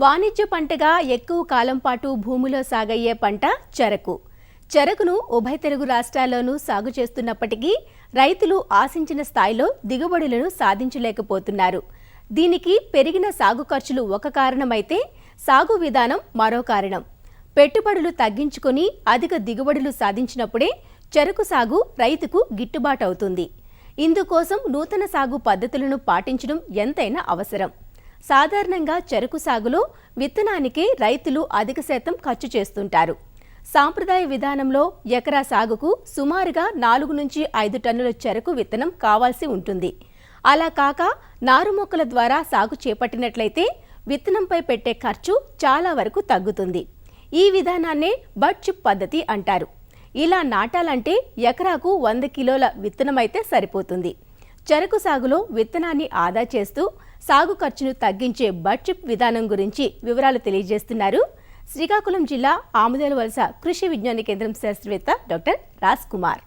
వాణిజ్య పంటగా ఎక్కువ కాలం పాటు భూమిలో సాగయ్యే పంట చెరకు. చెరకును ఉభయ తెలుగు రాష్ట్రాల్లోనూ సాగు చేస్తున్నప్పటికీ రైతులు ఆశించిన స్థాయిలో దిగుబడులను సాధించలేకపోతున్నారు. దీనికి పెరిగిన సాగు ఖర్చులు ఒక కారణమైతే సాగు విధానం మరో కారణం. పెట్టుబడులు తగ్గించుకొని అధిక దిగుబడులు సాధించినప్పుడే చెరకు సాగు రైతుకు గిట్టుబాటు అవుతుంది. ఇందుకోసం నూతన సాగు పద్ధతులను పాటించడం ఎంతైనా అవసరం. సాధారణంగా చెరకు సాగులో విత్తనానికి రైతులు అధిక శాతం ఖర్చు చేస్తుంటారు. సాంప్రదాయ విధానంలో ఎకరా సాగుకు సుమారుగా 4 నుంచి 5 టన్నుల చెరకు విత్తనం కావాల్సి ఉంటుంది. అలా కాక నారు మొక్కల ద్వారా సాగు చేపట్టినట్లయితే విత్తనంపై పెట్టే ఖర్చు చాలా వరకు తగ్గుతుంది. ఈ విధానాన్నే బడ్ చిప్ పద్ధతి అంటారు. ఇలా నాటాలంటే ఎకరాకు 100 కిలోల విత్తనమైతే సరిపోతుంది. చెరకు సాగులో విత్తనాన్ని ఆదా చేస్తూ సాగు ఖర్చును తగ్గించే బడ్ చిప్ విధానం గురించి వివరాలు తెలియజేస్తున్నారు శ్రీకాకుళం జిల్లా ఆముదాలవలస కృషి విజ్ఞాన కేంద్రం శాస్త్రవేత్త డాక్టర్ రాజ్ కుమార్.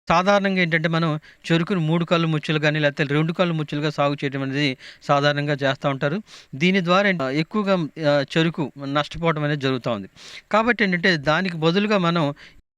సాధారణంగా ఏంటంటే మనం చెరుకును 3 కళ్ళు ముచ్చులు కానీ లేకపోతే 2 కళ్ళు ముచ్చులుగా సాగు చేయడం అనేది సాధారణంగా చేస్తూ ఉంటారు. దీని ద్వారా ఎక్కువగా చెరుకు నష్టపోవడం అనేది జరుగుతూ ఉంది. కాబట్టి ఏంటంటే దానికి బదులుగా మనం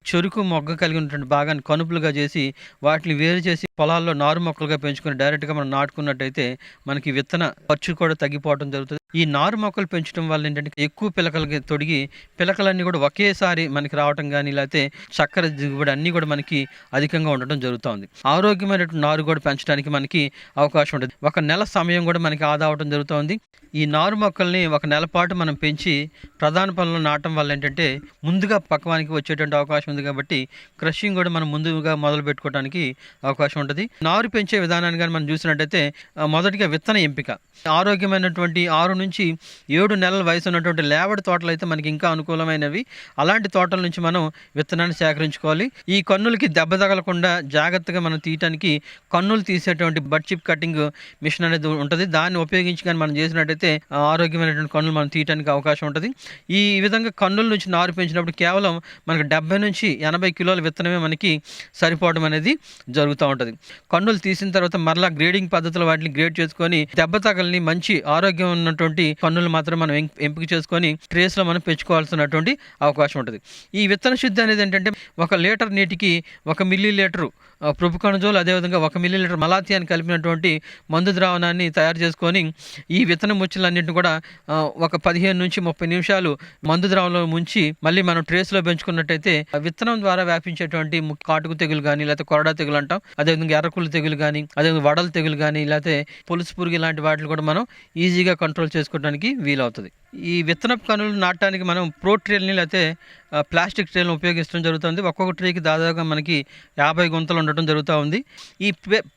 చెరుకు మొగ్గ కలిగి ఉన్నటువంటి భాగాన్ని కనుపులుగా చేసి వాటిని వేరు చేసి పొలాల్లో నారు మొక్కలుగా పెంచుకొని డైరెక్ట్గా మనం నాటుకున్నట్టయితే మనకి విత్తన ఖర్చు కూడా తగ్గిపోవడం జరుగుతుంది. ఈ నారు మొక్కలు పెంచడం వల్ల ఏంటంటే ఎక్కువ పిలకలకి తొడిగి పిలకలన్నీ కూడా ఒకేసారి మనకి రావటం కానీ లేకపోతే చక్కెర దిగుబడి అన్నీ కూడా మనకి అధికంగా ఉండటం జరుగుతుంది. ఆరోగ్యమైనటువంటి నారు కూడా పెంచడానికి మనకి అవకాశం ఉంటుంది. 1 నెల సమయం కూడా మనకి ఆదా అవడం జరుగుతుంది. ఈ నారు మొక్కల్ని 1 నెల పాటు మనం పెంచి ప్రధాన పొలంలో నాటడం వల్ల ఏంటంటే ముందుగా పక్వానికి వచ్చేటువంటి అవకాశం ఉంది. కాబట్టి క్రషింగ్ కూడా మనం ముందుగా మొదలు పెట్టుకోవడానికి అవకాశం ఉంటుంది. నారు పెంచే విధానాన్ని కానీ మనం చూసినట్టయితే మొదటిగా విత్తన ఎంపిక. ఆరోగ్యమైనటువంటి 6 నుంచి 7 నెలల వయసు ఉన్నటువంటి లేబడి తోటలు అయితే మనకి ఇంకా అనుకూలమైనవి. అలాంటి తోటల నుంచి మనం విత్తనాన్ని సేకరించుకోవాలి. ఈ కన్నులకి దెబ్బ తగలకుండా జాగ్రత్తగా మనం తీయటానికి కన్నులు తీసేటువంటి బడ్ చిప్ కటింగ్ మిషన్ అనేది ఉంటుంది. దాన్ని ఉపయోగించి కానీ మనం చేసినట్టయితే ఆరోగ్యమైనటువంటి కన్నులు మనం తీయటానికి అవకాశం ఉంటుంది. ఈ విధంగా కన్నుల నుంచి నారు పెంచినప్పుడు కేవలం మనకు 70 నుంచి 80 కిలోల విత్తనమే మనకి సరిపోవడం అనేది జరుగుతూ ఉంటుంది. కన్నులు తీసిన తర్వాత మరలా గ్రేడింగ్ పద్ధతిలో వాటిని గ్రేడ్ చేసుకొని దెబ్బ తగలని మంచి ఆరోగ్యం ఉన్నటువంటి కన్నులు మాత్రం మనం ఎంపిక చేసుకొని ట్రేస్లో మనం పెంచుకోవాల్సినటువంటి అవకాశం ఉంటుంది. ఈ విత్తన శుద్ధి అనేది ఏంటంటే 1 లీటర్ నీటికి 1 మిల్లీ లీటరు ప్రొపుకానజోల్ అదేవిధంగా 1 మిల్లీ లీటర్ మలాథియాన్ కలిపినటువంటి మందు ద్రావణాన్ని తయారు చేసుకొని ఈ విత్తన ముచ్చులన్నింటిని కూడా ఒక 15 నుంచి 30 నిమిషాలు మందు ద్రావణంలో ముంచి మళ్ళీ మనం ట్రేస్లో పెంచుకున్నట్టయితే విత్తనం ద్వారా వ్యాపించేటువంటి కాటుకు తెగులు కానీ లేకపోతే కొరడా తెగులు అంటాం, అదేవిధంగా ఎర్రకుళ్ళు తెగులు కానీ అదేవిధంగా వడల తెగులు కానీ లేకపోతే పులుసు పురుగు ఇలాంటి వాటిని కూడా మనం ఈజీగా కంట్రోల్ చేసుకోవడానికి వీలవుతుంది. ఈ విత్తనపు కనులు నాటడానికి మనం ప్రో ట్రేల్ని లేకపోతే ప్లాస్టిక్ ట్రేలను ఉపయోగించడం జరుగుతుంది. ఒక్కొక్క ట్రేకి దాదాపుగా మనకి 50 గుంతలు ఉండటం జరుగుతూ ఉంది. ఈ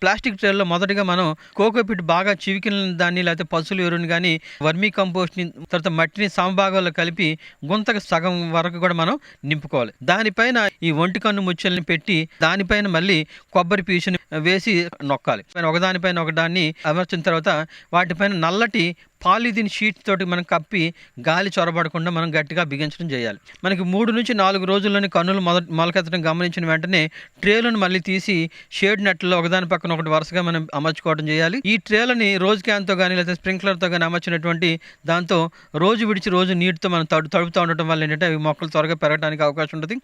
ప్లాస్టిక్ ట్రేల్లో మొదటిగా మనం కోకోపిట్ బాగా చివికిన దాన్ని లేకపోతే పశువుల ఎరువుని కానీ వర్మీ కంపోస్ట్ని తర్వాత మట్టిని సమభాగాల్లో కలిపి గుంతకు సగం వరకు కూడా మనం నింపుకోవాలి. దానిపైన ఈ ఒంటి కన్ను ముచ్చల్ని పెట్టి దానిపైన మళ్ళీ కొబ్బరి పీచుని వేసి నొక్కాలి. ఒకదానిపైన ఒకదాన్ని అమర్చిన తర్వాత వాటిపైన నల్లటి పాలిథిన్ షీట్ తోటి మనం కప్పి గాలి చొరబడకుండా మనం గట్టిగా బిగించడం చేయాలి. మనకి 3 నుంచి 4 రోజుల్లోని కన్నులు మొలకెత్తడం గమనించిన వెంటనే ట్రేలను మళ్ళీ తీసి షేడ్ నెట్లో ఒకదాని పక్కన ఒకటి వరుసగా మనం అమర్చుకోవడం చేయాలి. ఈ ట్రేలని రోజ్ క్యాన్తో కానీ లేదా స్ప్రింక్లర్తో కానీ అమర్చినటువంటి దాంతో రోజు విడిచి రోజు నీటితో మనం తడుపుతూ ఉండటం వల్ల ఏంటంటే అవి మొక్కలు త్వరగా పెరగడానికి అవకాశం ఉంటుంది.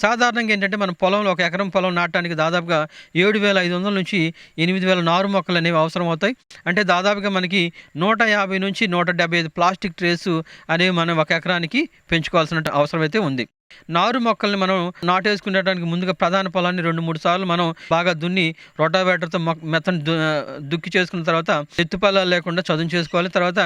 సాధారణంగా ఏంటంటే మనం పొలంలో 1 ఎకరం పొలం నాటడానికి దాదాపుగా 7,500 నుంచి 8,000 నారు మొక్కలు అనేవి అవసరం అవుతాయి. అంటే దాదాపుగా మనకి 150 నుంచి 175 ప్లాస్టిక్ ట్రేస్ అనేవి మనం 1 ఎకరానికి పెంచుకోవాల్సిన అవసరం అయితే ఉంది. నారు మొక్కల్ని మనం నాటేసుకునేటానికి ముందుగా ప్రధాన పొలాన్ని 2-3 సార్లు మనం బాగా దున్ని రొటావేటర్తో మెత్తని దుక్కి చేసుకున్న తర్వాత ఎత్తుపల్లాలు లేకుండా చదును చేసుకోవాలి. తర్వాత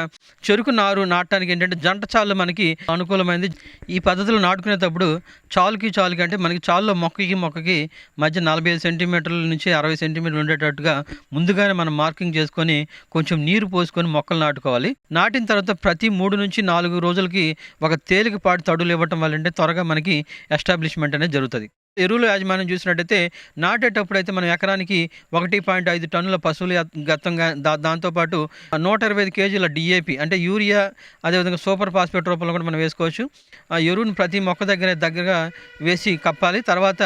చెరుకు నారు నాటడానికి ఏంటంటే జంట చాలు మనకి అనుకూలమైంది. ఈ పద్ధతిలో నాటుకునేటప్పుడు చాలుకి అంటే మనకి చాలులో మొక్కకి మధ్య 45 సెంటీమీటర్ల నుంచి 60 సెంటీమీటర్లు ఉండేటట్టుగా ముందుగానే మనం మార్కింగ్ చేసుకొని కొంచెం నీరు పోసుకొని మొక్కలు నాటుకోవాలి. నాటిన తర్వాత ప్రతి 3 నుంచి 4 రోజులకి ఒక తేలికపాటి తడులు ఇవ్వటం వల్ల అంటే త్వరగా మనకి ఎస్టాబ్లిష్మెంట్ అనేది జరుగుతుంది. ఎరువుల యాజమాన్యం చూసినట్టయితే నాటేటప్పుడు అయితే మనం ఎకరానికి 1.5 టన్నుల పశువుల గతంగా దాంతోపాటు 125 కేజీల డిఏపి అంటే యూరియా అదేవిధంగా సూపర్ ఫాస్ఫేట్ రూపంలో కూడా మనం వేసుకోవచ్చు. ఆ ఎరువును ప్రతి మొక్క దగ్గరగా వేసి కప్పాలి. తర్వాత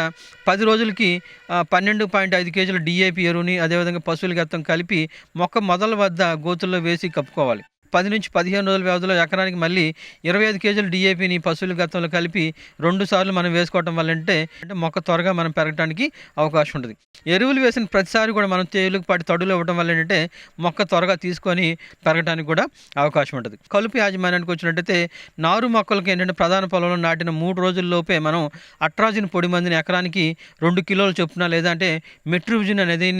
10 రోజులకి 12.5 కేజీల డిఏపి ఎరువుని అదేవిధంగా పశువుల గతం కలిపి మొక్క మొదల వద్ద గోతుల్లో వేసి కప్పుకోవాలి. 10 నుంచి 15 రోజుల వ్యవధిలో ఎకరానికి మళ్ళీ 25 కేజీల DAPని పశువుల గతంలో కలిపి 2 సార్లు మనం వేసుకోవటం వల్ల అంటే మొక్క త్వరగా మనం పెరగడానికి అవకాశం ఉంటుంది. ఎరువులు వేసిన ప్రతిసారి కూడా మనం తేలికపాటి తడులు ఇవ్వడం వల్ల ఏంటంటే మొక్క త్వరగా తీసుకొని పెరగడానికి కూడా అవకాశం ఉంటుంది. కలుపు యాజమాన్యానికి వచ్చినట్టయితే నారు మొక్కలకి ఏంటంటే ప్రధాన పొలంలో నాటిన 3 రోజుల్లోపే మనం అట్రాజిన్ పొడి మందుని ఎకరానికి 2 కిలోల చొప్పున లేదంటే మెట్రిబుజిన్ అనేది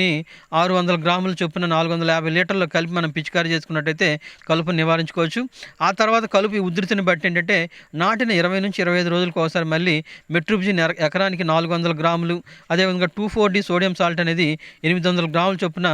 600 గ్రాముల చొప్పున 450 లీటర్లో కలిపి మనం పిచికారీ చేసుకున్నట్టయితే కలుపు నివారించుకోవచ్చు. ఆ తర్వాత కలుపు ఉధృతిని బట్టి ఏంటంటే నాటిన 20 నుంచి 25 రోజులకు ఒకసారి మళ్ళీ మెట్రిబుజిన్ ఎకరానికి 400 గ్రాములు, అదేవిధంగా 2,4-D సోడియం సాల్ట్ అనేది 800 గ్రాముల చొప్పున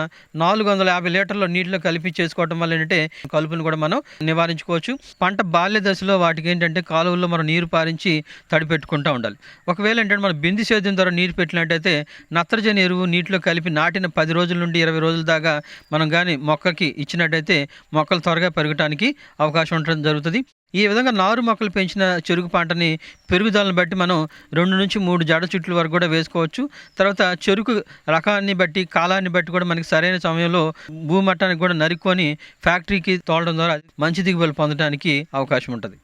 450 లీటర్ల నీటిలో కలిపి చేసుకోవడం వల్ల ఏంటంటే కలుపును కూడా మనం నివారించుకోవచ్చు. పంట బాల్య దశలో వాటికి ఏంటంటే కాలువల్లో మనం నీరు పారించి తడిపెట్టుకుంటూ ఉండాలి. ఒకవేళ ఏంటంటే మనం బిందు సేద్యం ద్వారా నీరు పెట్టినట్టయితే నత్రజని ఎరువు నీటిలో కలిపి నాటిన 10 రోజుల నుండి 20 రోజుల దాకా మనం కానీ మొక్కకి ఇచ్చినట్టయితే మొక్కలు త్వరగా పెరగడానికి అవకాశం ఉండడం జరుగుతుంది. ఈ విధంగా నారు మొక్కలు పెంచిన చెరుకు పంటని పెరుగుదలను బట్టి మనం 2 నుంచి 3 జడ చుట్ల వరకు కూడా వేసుకోవచ్చు. తర్వాత చెరుకు రకాన్ని బట్టి కాలాన్ని బట్టి కూడా మనకి సరైన సమయంలో భూమట్టానికి కూడా నరుక్కొని ఫ్యాక్టరీకి తోలడం ద్వారా మంచి దిగుబడులు పొందడానికి అవకాశం ఉంటుంది.